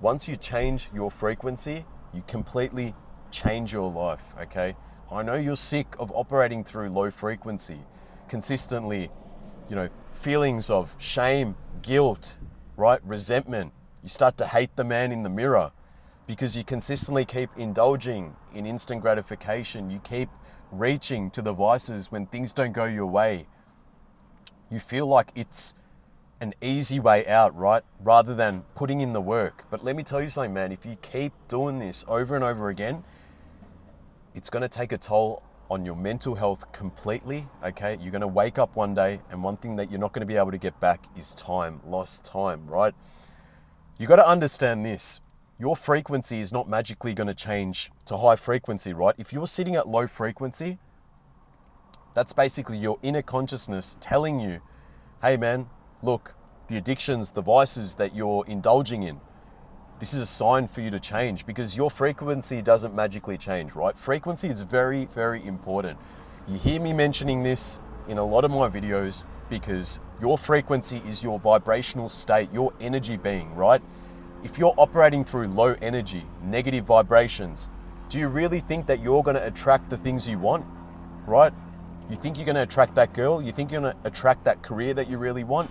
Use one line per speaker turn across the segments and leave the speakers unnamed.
Once you change your frequency, you completely change your life, okay? I know you're sick of operating through low frequency, consistently, feelings of shame, guilt, right? Resentment. You start to hate the man in the mirror because you consistently keep indulging in instant gratification. You keep reaching to the vices when things don't go your way. You feel like it's an easy way out, right? Rather than putting in the work. But let me tell you something, man, if you keep doing this over and over again, it's going to take a toll on your mental health completely, okay? You're going to wake up one day and one thing that you're not going to be able to get back is time, lost time, right? You got to understand this. Your frequency is not magically going to change to high frequency, right? If you're sitting at low frequency, that's basically your inner consciousness telling you, hey man, look, the addictions, the vices that you're indulging in, this is a sign for you to change because your frequency doesn't magically change, right? Frequency is very, very important. You hear me mentioning this in a lot of my videos because your frequency is your vibrational state, your energy being, right? If you're operating through low energy, negative vibrations, do you really think that you're going to attract the things you want, right? You think you're going to attract that girl? You think you're going to attract that career that you really want?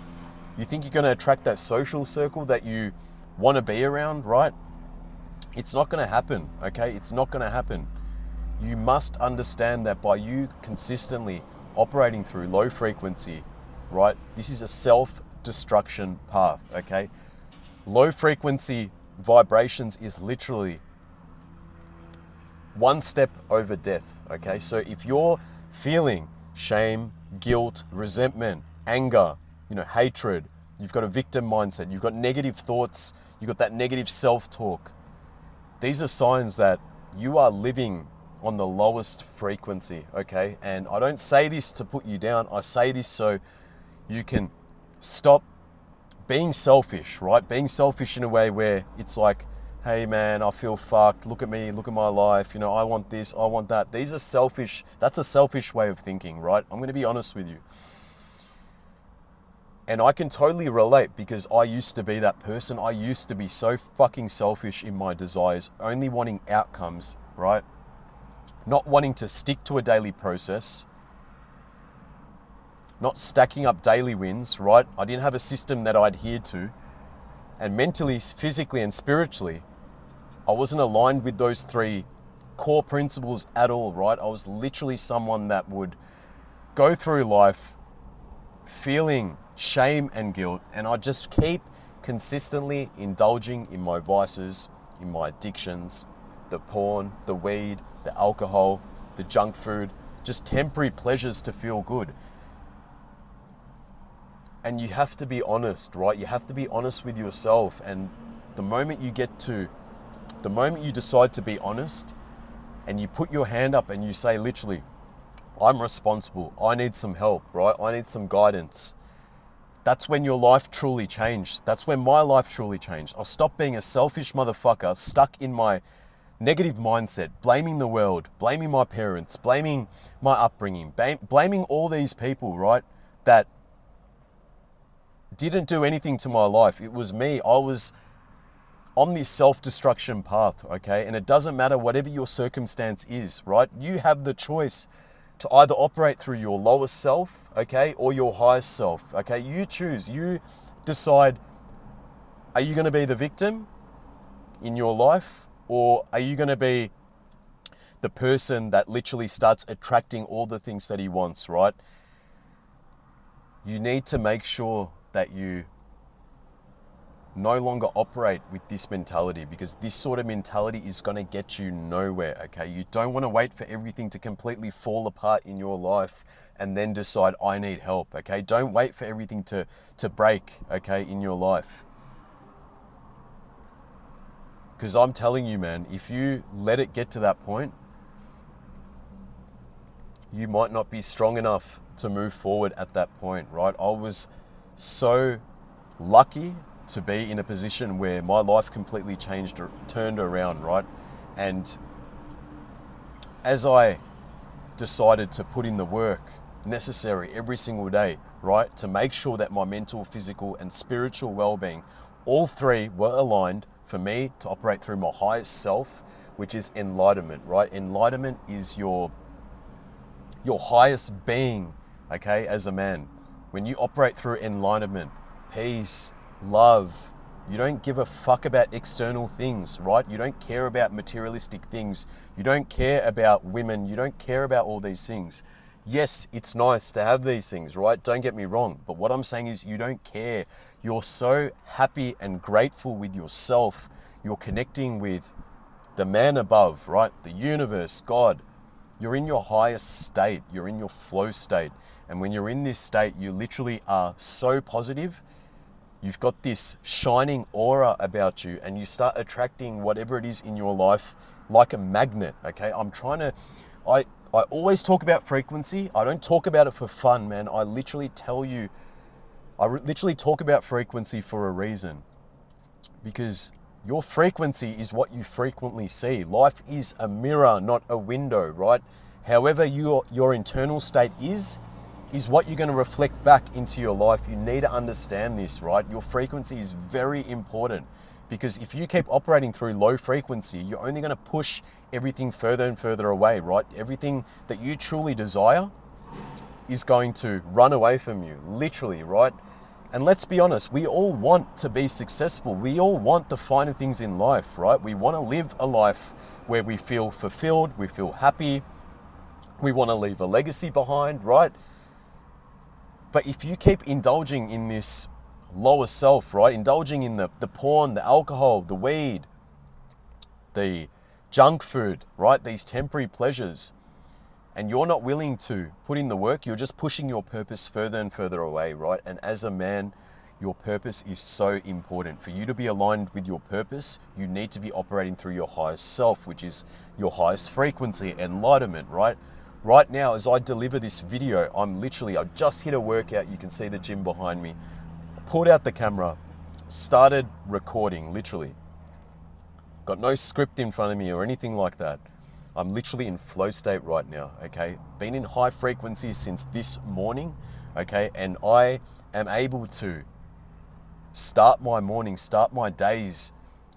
You think you're going to attract that social circle that you want to be around, right? It's not going to happen, okay? It's not going to happen. You must understand that by you consistently operating through low frequency, right? This is a self-destruction path, okay? Low frequency vibrations is literally one step over death, okay? So if you're feeling shame, guilt, resentment, anger, hatred, you've got a victim mindset, you've got negative thoughts, you've got that negative self-talk. These are signs that you are living on the lowest frequency, okay? And I don't say this to put you down. I say this so you can stop being selfish, right? Being selfish in a way where it's like, hey man, I feel fucked. Look at me, look at my life. I want this, I want that. These are selfish. That's a selfish way of thinking, right? I'm going to be honest with you. And I can totally relate because I used to be that person. I used to be so fucking selfish in my desires, only wanting outcomes, right? Not wanting to stick to a daily process, not stacking up daily wins, right? I didn't have a system that I adhered to. And mentally, physically, and spiritually, I wasn't aligned with those three core principles at all, right? I was literally someone that would go through life feeling shame and guilt, and I just keep consistently indulging in my vices, in my addictions, the porn, the weed, the alcohol, the junk food, just temporary pleasures to feel good. And you have to be honest, right? You have to be honest with yourself. And the moment you decide to be honest and you put your hand up and you say literally, I'm responsible, I need some help, right? I need some guidance. That's when your life truly changed. That's when my life truly changed. I stopped being a selfish motherfucker stuck in my negative mindset, blaming the world, blaming my parents, blaming my upbringing, blaming all these people, right? That didn't do anything to my life. It was me. I was on this self-destruction path, okay? And it doesn't matter whatever your circumstance is, right? You have the choice to either operate through your lowest self, okay, or your highest self, okay? You choose. You decide, are you going to be the victim in your life, or are you going to be the person that literally starts attracting all the things that he wants, right? You need to make sure that you no longer operate with this mentality, because this sort of mentality is going to get you nowhere, okay? You don't want to wait for everything to completely fall apart in your life and then decide, I need help, okay? Don't wait for everything to break, okay, in your life. Because I'm telling you, man, if you let it get to that point, you might not be strong enough to move forward at that point, right? I was so lucky to be in a position where my life completely changed, turned around, right? And as I decided to put in the work necessary every single day, right, to make sure that my mental, physical, and spiritual well-being, all three were aligned for me to operate through my highest self, which is enlightenment, right? Enlightenment is your highest being, okay, as a man. When you operate through enlightenment, peace, love, you don't give a fuck about external things, right? You don't care about materialistic things. You don't care about women. You don't care about all these things. Yes, it's nice to have these things, right? Don't get me wrong. But what I'm saying is you don't care. You're so happy and grateful with yourself. You're connecting with the man above, right? The universe, God. You're in your highest state. You're in your flow state. And when you're in this state, you literally are so positive. You've got this shining aura about you, and you start attracting whatever it is in your life like a magnet, okay? I always talk about frequency. I don't talk about it for fun, man. I literally talk about frequency for a reason, because your frequency is what you frequently see. Life is a mirror, not a window, right? However your internal state is what you're going to reflect back into your life. You need to understand this, right? Your frequency is very important, because if you keep operating through low frequency, you're only going to push everything further and further away, right? Everything that you truly desire is going to run away from you, literally, right? And let's be honest, we all want to be successful. We all want the finer things in life, right? We want to live a life where we feel fulfilled, we feel happy, we want to leave a legacy behind, right? But if you keep indulging in this lower self, right? Indulging in the porn, the alcohol, the weed, the junk food, right? These temporary pleasures, and you're not willing to put in the work, you're just pushing your purpose further and further away, right? And as a man, your purpose is so important. For you to be aligned with your purpose, you need to be operating through your highest self, which is your highest frequency, enlightenment, right? Right now, as I deliver this video, I just hit a workout. You can see the gym behind me. Pulled out the camera, started recording, literally. Got no script in front of me or anything like that. I'm literally in flow state right now, okay? Been in high frequency since this morning, okay? And I am able to start my morning, start my days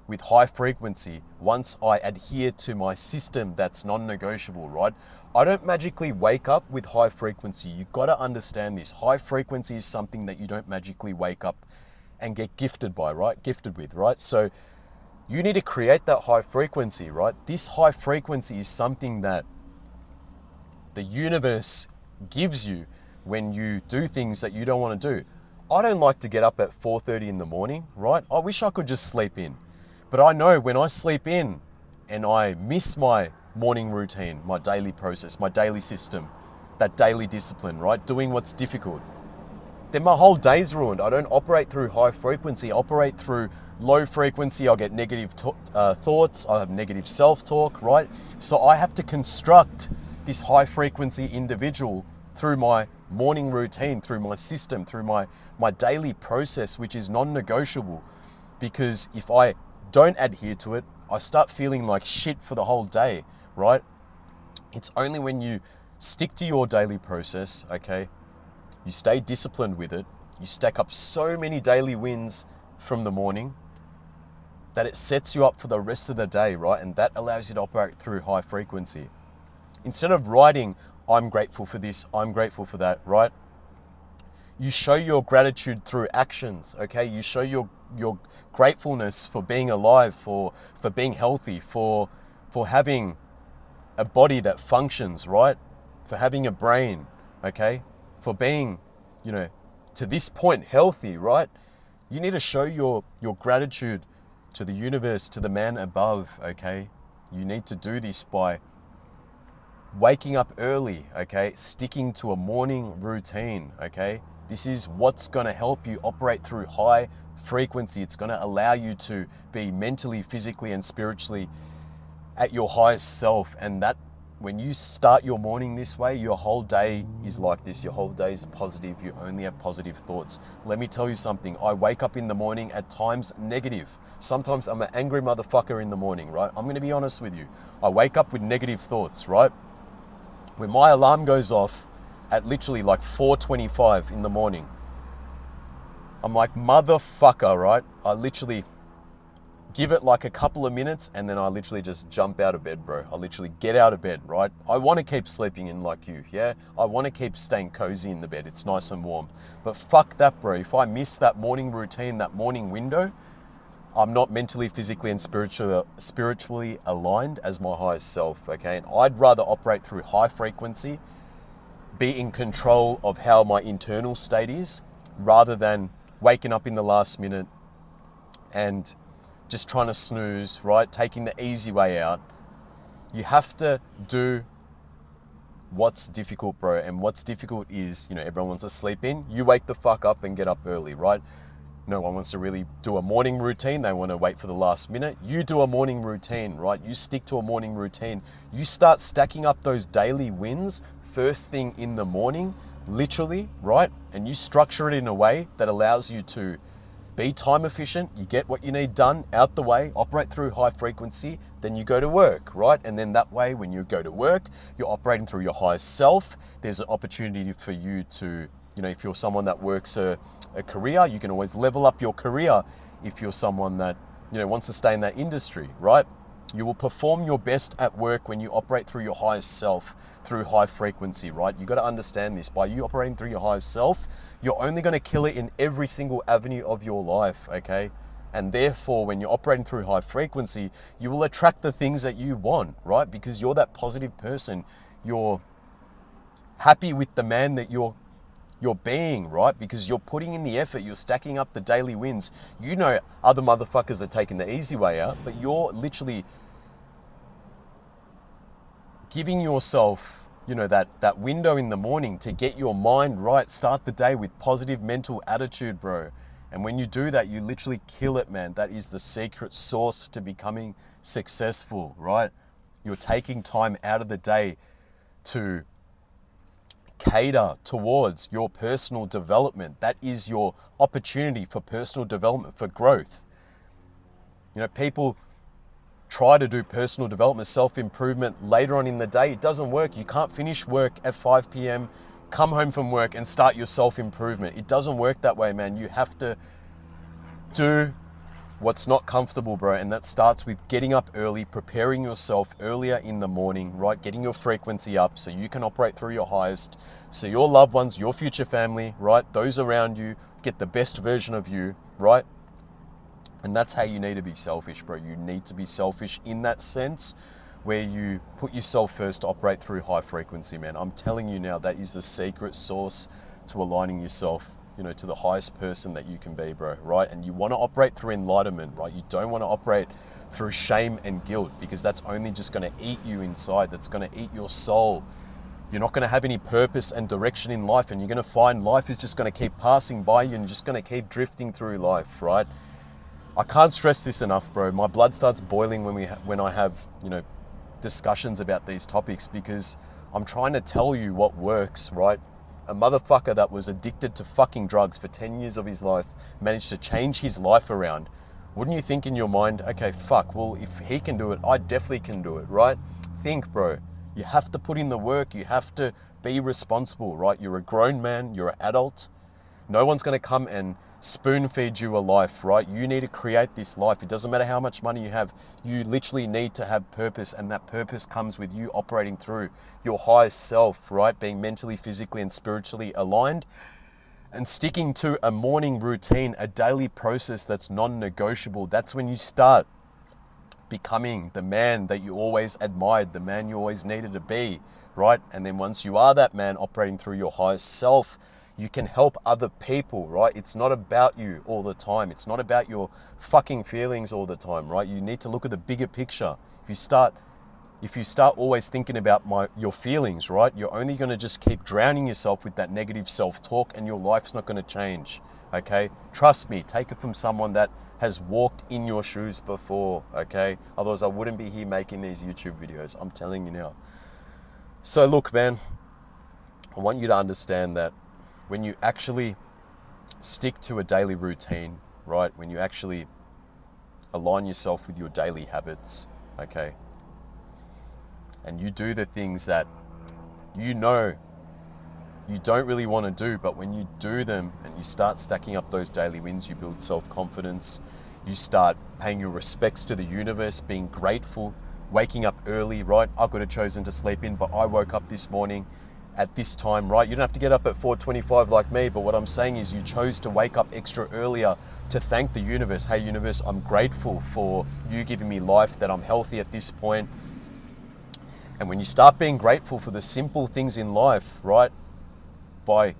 with high frequency once I adhere to my system that's non-negotiable, right? I don't magically wake up with high frequency. You gotta understand this. High frequency is something that you don't magically wake up and get gifted with, right? So you need to create that high frequency, right? This high frequency is something that the universe gives you when you do things that you don't want to do. I don't like to get up at 4:30 in the morning, right? I wish I could just sleep in. But I know when I sleep in and I miss my morning routine, my daily process, my daily system, that daily discipline, right? Doing what's difficult, then my whole day's ruined. I don't operate through high frequency, I operate through low frequency. I'll get negative thoughts, I have negative self-talk, right? So I have to construct this high frequency individual through my morning routine, through my system, through my daily process, which is non-negotiable. Because if I don't adhere to it, I start feeling like shit for the whole day, right? It's only when you stick to your daily process, okay, you stay disciplined with it, you stack up so many daily wins from the morning that it sets you up for the rest of the day, right? And that allows you to operate through high frequency. Instead of writing, I'm grateful for this, I'm grateful for that, right? You show your gratitude through actions, okay? You show your gratefulness for being alive, for being healthy, for having a body that functions, right? For having a brain, okay? For being, to this point healthy, right? You need to show your gratitude to the universe, to the man above, okay? You need to do this by waking up early, okay? Sticking to a morning routine, okay? This is what's gonna help you operate through high frequency. It's gonna allow you to be mentally, physically, and spiritually at your highest self. And that, when you start your morning this way, your whole day is like this. Your whole day is positive. You only have positive thoughts. Let me tell you something. I wake up in the morning at times negative. Sometimes I'm an angry motherfucker in the morning, right? I'm gonna be honest with you. I wake up with negative thoughts, right? When my alarm goes off at literally like 4:25 in the morning, I'm like, motherfucker, right? I literally give it like a couple of minutes, and then I literally just jump out of bed, bro. I literally get out of bed, right? I want to keep sleeping in like you, yeah? I want to keep staying cozy in the bed. It's nice and warm. But fuck that, bro. If I miss that morning routine, that morning window, I'm not mentally, physically, and spiritually aligned as my highest self, okay? And I'd rather operate through high frequency, be in control of how my internal state is, rather than waking up in the last minute and just trying to snooze, right? Taking the easy way out. You have to do what's difficult, bro. And what's difficult is, everyone wants to sleep in. You wake the fuck up and get up early, right? No one wants to really do a morning routine. They want to wait for the last minute. You do a morning routine, right? You stick to a morning routine. You start stacking up those daily wins first thing in the morning, literally, right? And you structure it in a way that allows you to be time efficient. You get what you need done out the way, operate through high frequency, then you go to work, right? And then that way, when you go to work, you're operating through your highest self. There's an opportunity for you to, if you're someone that works a career, you can always level up your career. If you're someone that, wants to stay in that industry, right? You will perform your best at work when you operate through your highest self, through high frequency, right? You got to understand this. By you operating through your highest self, you're only going to kill it in every single avenue of your life, okay? And therefore, when you're operating through high frequency, you will attract the things that you want, right? Because you're that positive person. You're happy with the man that you're being, right? Because you're putting in the effort, you're stacking up the daily wins. Other motherfuckers are taking the easy way out, but you're literally giving yourself, that window in the morning to get your mind right, start the day with positive mental attitude, bro. And when you do that, you literally kill it, man. That is the secret sauce to becoming successful, right? You're taking time out of the day to cater towards your personal development. That is your opportunity for personal development, for growth. People try to do personal development, self-improvement later on in the day. It doesn't work. You can't finish work at 5 p.m., come home from work and start your self-improvement. It doesn't work that way, man. You have to do what's not comfortable, bro. And that starts with getting up early, preparing yourself earlier in the morning, right? Getting your frequency up so you can operate through your highest, so your loved ones, your future family, right? Those around you get the best version of you, right? And that's how you need to be selfish, bro. You need to be selfish in that sense where you put yourself first to operate through high frequency, man. I'm telling you now, that is the secret sauce to aligning yourself, to the highest person that you can be, bro, right? And you want to operate through enlightenment, right? You don't want to operate through shame and guilt, because that's only just going to eat you inside. That's going to eat your soul. You're not going to have any purpose and direction in life, and you're going to find life is just going to keep passing by you, and you're just going to keep drifting through life, right? I can't stress this enough, bro. My blood starts boiling when I have, discussions about these topics, because I'm trying to tell you what works, right? A motherfucker that was addicted to fucking drugs for 10 years of his life managed to change his life around. Wouldn't you think in your mind, okay, fuck, well, if he can do it, I definitely can do it, right? Think, bro. You have to put in the work. You have to be responsible, right? You're a grown man. You're an adult. No one's going to come and spoon feed you a life, right? You need to create this life. It doesn't matter how much money you have. You literally need to have purpose, and that purpose comes with you operating through your highest self, right? Being mentally, physically, and spiritually aligned, and sticking to a morning routine, a daily process that's non-negotiable. That's when you start becoming the man that you always admired, the man you always needed to be, right? And then once you are that man operating through your highest self, you can help other people, right? It's not about you all the time. It's not about your fucking feelings all the time, right? You need to look at the bigger picture. If you start always thinking about your feelings, right? You're only going to just keep drowning yourself with that negative self-talk, and your life's not going to change, okay? Trust me, take it from someone that has walked in your shoes before, okay? Otherwise, I wouldn't be here making these YouTube videos. I'm telling you now. So look, man, I want you to understand that when you actually stick to a daily routine, right? When you actually align yourself with your daily habits, okay? And you do the things that you don't really want to do, but when you do them and you start stacking up those daily wins, you build self-confidence, You start paying your respects to the universe, being grateful, waking up early, right? I could have chosen to sleep in, but I woke up this morning at this time, right? You don't have to get up at 4:25 like me, but what I'm saying is you chose to wake up extra earlier to thank the universe. Hey, universe, I'm grateful for you giving me life, that I'm healthy at this point. And when you start being grateful for the simple things in life, right, by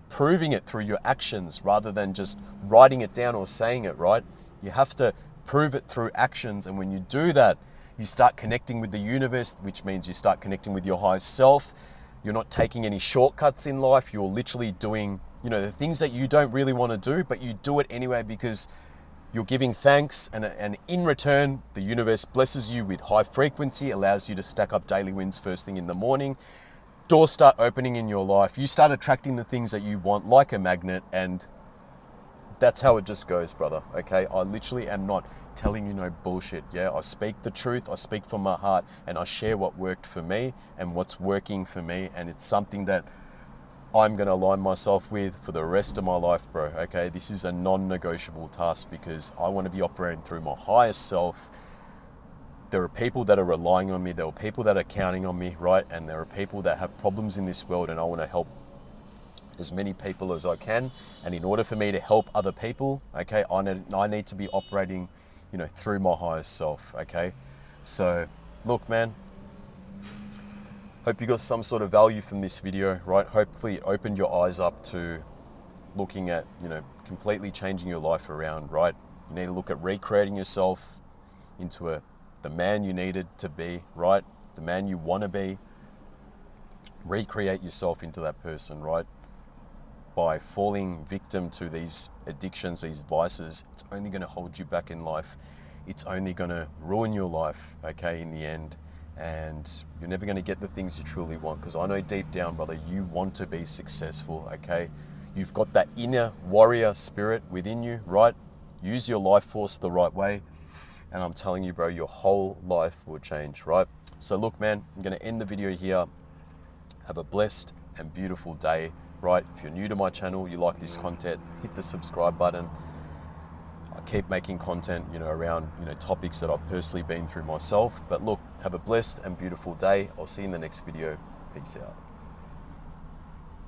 proving it through your actions rather than just writing it down or saying it, right? You have to prove it through actions. And when you do that, you start connecting with the universe, which means you start connecting with your highest self. You're not taking any shortcuts in life. You're literally doing, the things that you don't really want to do, but you do it anyway because you're giving thanks. And in return, the universe blesses you with high frequency, allows you to stack up daily wins first thing in the morning. Doors start opening in your life. You start attracting the things that you want like a magnet, and that's how it just goes, brother, okay? I literally am not telling you no bullshit, yeah? I speak the truth, I speak from my heart, and I share what worked for me and what's working for me, and it's something that I'm gonna align myself with for the rest of my life, bro, okay? This is a non-negotiable task because I wanna be operating through my highest self. There are people that are relying on me, there are people that are counting on me, right? And there are people that have problems in this world, and I wanna help as many people as I can. And in order for me to help other people, okay, I need to be operating, through my highest self, okay? So look, man, hope you got some sort of value from this video, right? Hopefully it opened your eyes up to looking at, completely changing your life around, right? You need to look at recreating yourself into the man you needed to be, right? The man you want to be. Recreate yourself into that person, right? By falling victim to these addictions, these vices, it's only going to hold you back in life. It's only going to ruin your life, okay, in the end. And you're never going to get the things you truly want, because I know deep down, brother, you want to be successful, okay? You've got that inner warrior spirit within you, right? Use your life force the right way. And I'm telling you, bro, your whole life will change, right? So look, man, I'm going to end the video here. Have a blessed and beautiful day, right? If you're new to my channel, you like this content, hit the subscribe button. I keep making content, around, topics that I've personally been through myself. But look, have a blessed and beautiful day. I'll see you in the next video. Peace out.